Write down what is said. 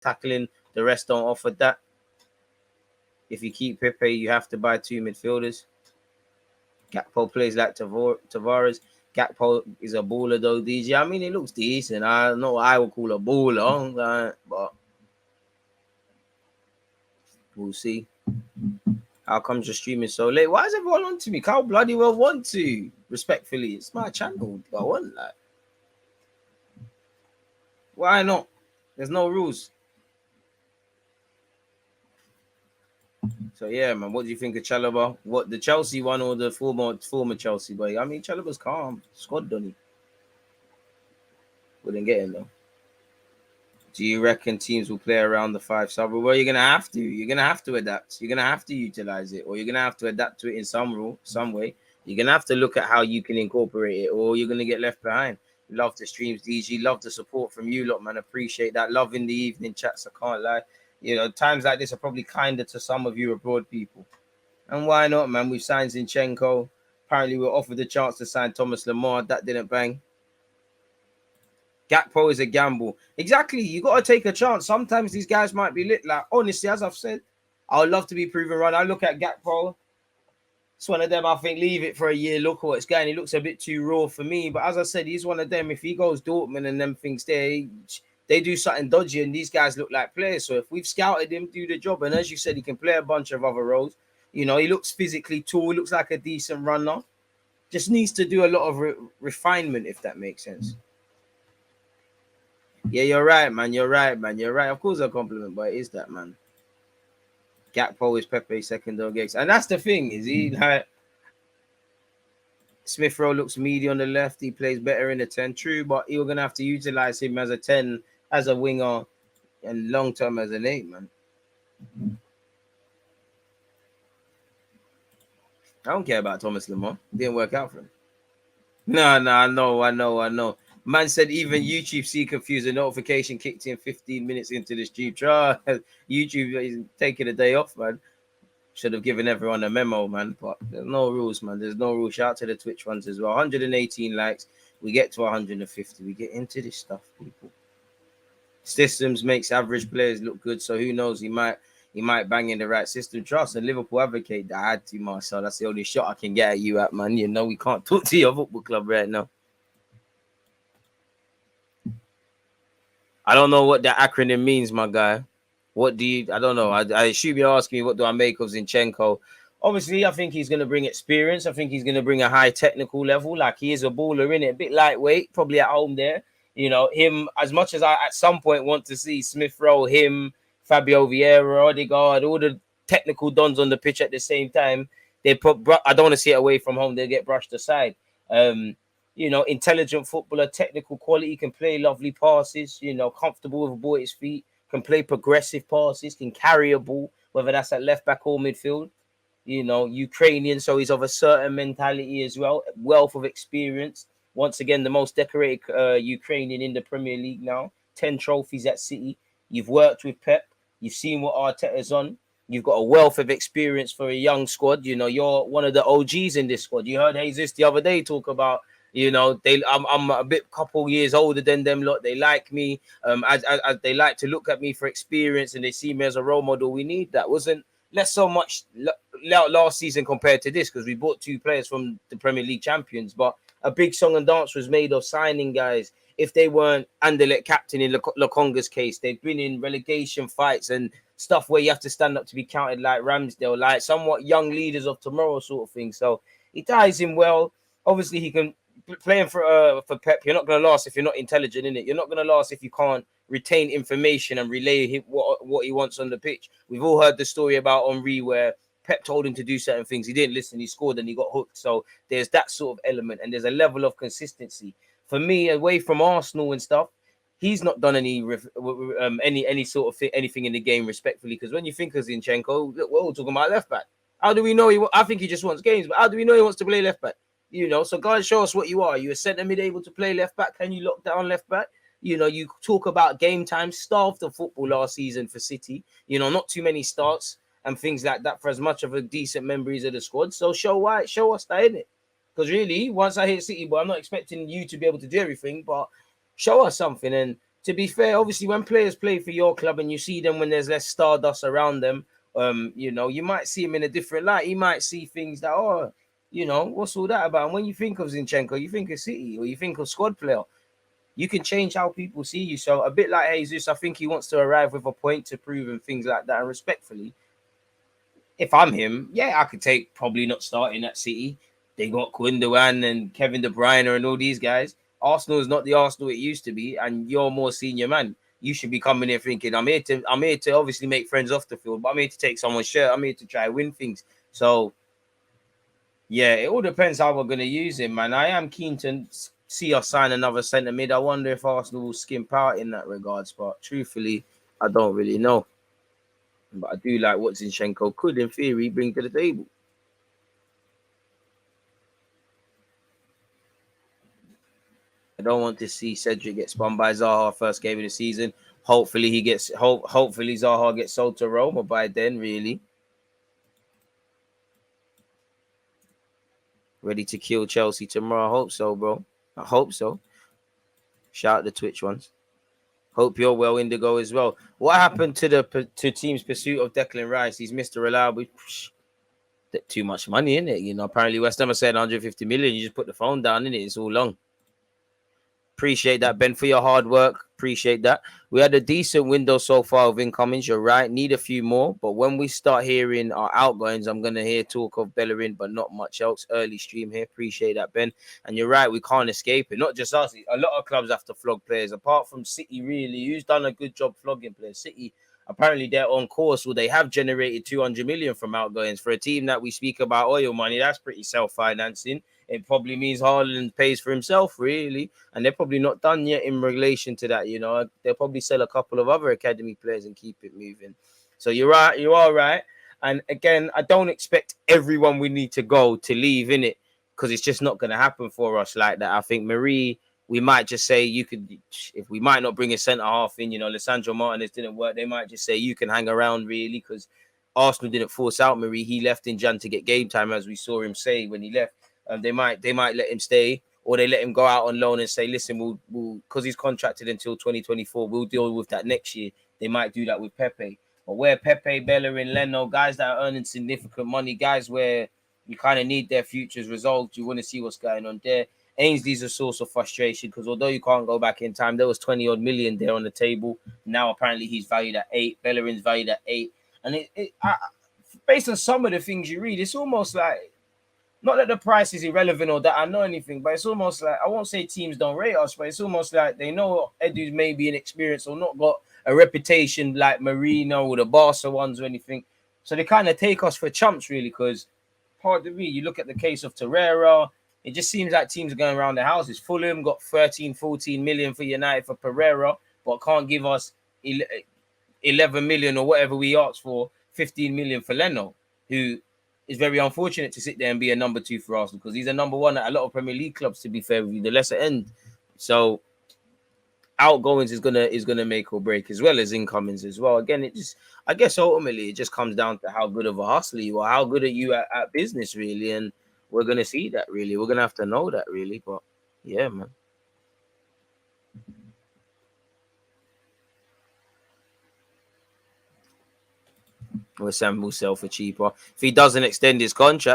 tackling. The rest don't offer that. If you keep Pepe, you have to buy 2 midfielders. Gakpo plays like Tavares. Gakpo is a baller though, DJ. I mean, it looks decent. I don't know what I would call a baller, but we'll see. How comes you're streaming so late? Why is everyone on to me? Can't bloody well want to. Respectfully, it's my channel. I want that. Why not? There's no rules. So yeah, man. What do you think of Chalobah? What, the Chelsea one or the former Chelsea boy? I mean, Chalobah's calm. Squad done it. Wouldn't get him though. Do you reckon teams will play around the 5 sub? Well, you're gonna have to. You're gonna have to adapt. You're gonna have to utilize it, or you're gonna have to adapt to it in some way. You're gonna have to look at how you can incorporate it, or you're gonna get left behind. Love the streams, DG. Love the support from you lot, man. Appreciate that. Love in the evening chats. I can't lie. You know, times like this are probably kinder to some of you abroad people. And why not, man? We've signed Zinchenko. Apparently, we were offered the chance to sign Thomas Lemar. That didn't bang. Gakpo is a gamble. Exactly. You got to take a chance. Sometimes these guys might be lit. Like, honestly, as I've said, I would love to be proven right. I look at Gakpo. It's one of them, I think, leave it for a year. Look what it's going. He looks a bit too raw for me. But as I said, he's one of them. If he goes Dortmund and them things there, they do something dodgy and these guys look like players. So if we've scouted him, do the job. And as you said, he can play a bunch of other roles. You know, he looks physically tall. He looks like a decent runner. Just needs to do a lot of refinement, if that makes sense. Yeah, you're right, man. You're right. Of course, a compliment, but it is that, man. Gakpo is Pepe's second dog eggs. And that's the thing, is he like Smith Rowe looks meaty on the left. He plays better in a 10. True, but you're gonna have to utilize him as a 10, as a winger, and long term as an 8, man. I don't care about Thomas Lemar. Didn't work out for him. No, I know. Man said even YouTube see confused. A notification kicked in 15 minutes into the stream. YouTube is taking a day off, man. Should have given everyone a memo, man. But there's no rules, man. There's no rules. Shout out to the Twitch ones as well. 118 likes. We get to 150. We get into this stuff, people. Systems makes average players look good. So who knows? He might bang in the right system. Trust and Liverpool advocate that I had to, Marcel. That's the only shot I can get at you at, man. You know, we can't talk to your football club right now. I don't know what that acronym means, my guy. What do you... I don't know. I assume you're asking me what do I make of Zinchenko. Obviously, I think he's going to bring experience. I think he's going to bring a high technical level. Like, he is a baller in it. A bit lightweight, probably at home there. You know, him, as much as I at some point want to see Smith Rowe, him, Fabio Vieira, Odegaard, all the technical dons on the pitch at the same time, I don't want to see it away from home. They'll get brushed aside. You know, intelligent footballer, technical quality, can play lovely passes, you know, comfortable with a ball at his feet, can play progressive passes, can carry a ball, whether that's at left back or midfield. You know, Ukrainian, so he's of a certain mentality as well, wealth of experience. Once again, the most decorated Ukrainian in the Premier League now, 10 trophies at City. You've worked with Pep. You've seen what Arteta's on. You've got a wealth of experience for a young squad. You know, you're one of the OGs in this squad. You heard Jesus the other day talk about, you know, I'm a couple years older than them lot. They like me. As they like to look at me for experience and they see me as a role model. We need that. Wasn't less so much last season compared to this because we bought 2 players from the Premier League champions. But a big song and dance was made of signing guys. If they weren't Anderlecht captain in Lokonga's case, they've been in relegation fights and stuff where you have to stand up to be counted like Ramsdale, like somewhat young leaders of tomorrow sort of thing. So he ties in well. Obviously, he can... Playing for Pep, you're not going to last if you're not intelligent in it. You're not going to last if you can't retain information and relay what he wants on the pitch. We've all heard the story about Henry where Pep told him to do certain things. He didn't listen. He scored and he got hooked. So there's that sort of element and there's a level of consistency. For me, away from Arsenal and stuff, he's not done any sort of anything in the game respectfully. Because when you think of Zinchenko, we're all talking about left back. How do we know I think he just wants games, but how do we know he wants to play left back? You know, so guys, show us what you are. You a centre mid able to play left back? Can you lock down left back? You know, you talk about game time, starved of football last season for City. You know, not too many starts and things like that for as much of a decent memories of the squad. So show us that, innit? Because really, once I hit City, but I'm not expecting you to be able to do everything, but show us something. And to be fair, obviously when players play for your club and you see them when there's less stardust around them, you know, you might see him in a different light. He might see things that, oh, you know, what's all that about? And when you think of Zinchenko, you think of City or you think of squad player. You can change how people see you. So a bit like Jesus, I think he wants to arrive with a point to prove and things like that. And respectfully, if I'm him, yeah, I could take probably not starting at City. They got Gundogan and Kevin De Bruyne and all these guys. Arsenal is not the Arsenal it used to be, and you're more senior man. You should be coming here thinking, I'm here to obviously make friends off the field, but I'm here to take someone's shirt. I'm here to try win things. So yeah, it all depends how we're gonna use him, man. I am keen to see us sign another centre mid. I wonder if Arsenal will skimp out in that regards, but truthfully, I don't really know. But I do like what Zinchenko could, in theory, bring to the table. I don't want to see Cedric get spun by Zaha first game of the season. Hopefully he gets hopefully Zaha gets sold to Roma by then, really. Ready to kill Chelsea tomorrow. I hope so, bro. I hope so. Shout out the Twitch ones. Hope you're well, Indigo, as well. What happened to the team's pursuit of Declan Rice? He's Mr. Reliable. Too much money in it, you know. Apparently West Ham said 150 million. You just put the phone down in it. It's all long. Appreciate that, Ben, for your hard work. Appreciate that. We had a decent window so far of incomings. You're right. Need a few more. But when we start hearing our outgoings, I'm going to hear talk of Bellerin, but not much else. Early stream here. Appreciate that, Ben. And you're right. We can't escape it. Not just us. A lot of clubs have to flog players. Apart from City, really. Who's done a good job flogging players? City, apparently they're on course. Well, they have generated 200 million from outgoings. For a team that we speak about oil money, that's pretty self-financing. It probably means Haaland pays for himself, really. And they're probably not done yet in relation to that, you know. They'll probably sell a couple of other academy players and keep it moving. So you're right, you are right. And again, I don't expect everyone we need to go to leave in it because it's just not going to happen for us like that. I think Marie, we might just say you could, if we might not bring a centre half in, you know, Alessandro Martinez didn't work. They might just say you can hang around really because Arsenal didn't force out Marie. He left in Jan to get game time, as we saw him say when he left. They might let him stay, or they let him go out on loan and say, listen, we'll because he's contracted until 2024, we'll deal with that next year. They might do that with Pepe. But where Pepe, Bellerin, Leno, guys that are earning significant money, guys where you kind of need their futures resolved, you want to see what's going on there. Ainsley's a source of frustration because although you can't go back in time, there was 20 odd million there on the table. Now apparently he's valued at 8. Bellerin's valued at 8. And based on some of the things you read, it's almost like, not that the price is irrelevant or that I know anything, but it's almost like, I won't say teams don't rate us, but it's almost like they know Edu's maybe inexperienced or not got a reputation like Marino or the Barca ones or anything. So they kind of take us for chumps, really, because pardon me, you look at the case of Torreira, it just seems like teams are going around the houses. Fulham got 13, 14 million for United for Pereira, but can't give us 11 million or whatever we asked for, 15 million for Leno, who is very unfortunate to sit there and be a number 2 for Arsenal because he's a number 1 at a lot of Premier League clubs, to be fair with you, the lesser end. So outgoings is gonna make or break as well as incomings as well. Again, I guess ultimately it just comes down to how good of a hustler you are, how good are you at business, really, and we're gonna see that, really. We're gonna have to know that, really. But yeah, man. Where Sam will sell for cheaper if he doesn't extend his contract.